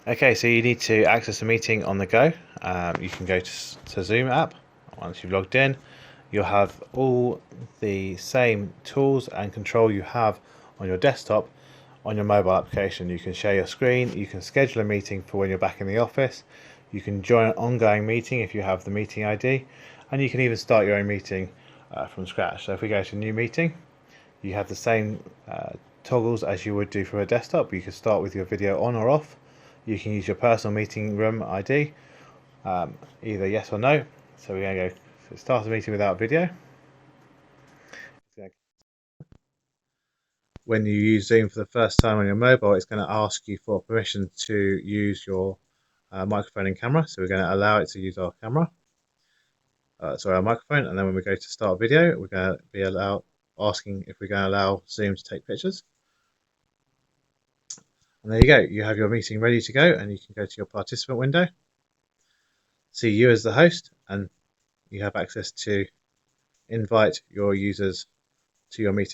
Okay, so you need to access a meeting on the go. You can go to Zoom app. Once you've logged in, you'll have all the same tools and control you have on your desktop on your mobile application. You can share your screen, you can schedule a meeting for when you're back in the office, you can join an ongoing meeting if you have the meeting ID, and you can even start your own meeting from scratch. So if we go to new meeting, you have the same toggles as you would do from a desktop. You can start with your video on or off. You can use your personal meeting room ID, either yes or no. So we're going to go start a meeting without video. When you use Zoom for the first time on your mobile, it's going to ask you for permission to use your microphone and camera. So we're going to allow it to use our camera, our microphone. And then when we go to start video, we're going to be asking if we're going to allow Zoom to take pictures. And there you go, you have your meeting ready to go, and you can go to your participant window, see you as the host, and you have access to invite your users to your meeting.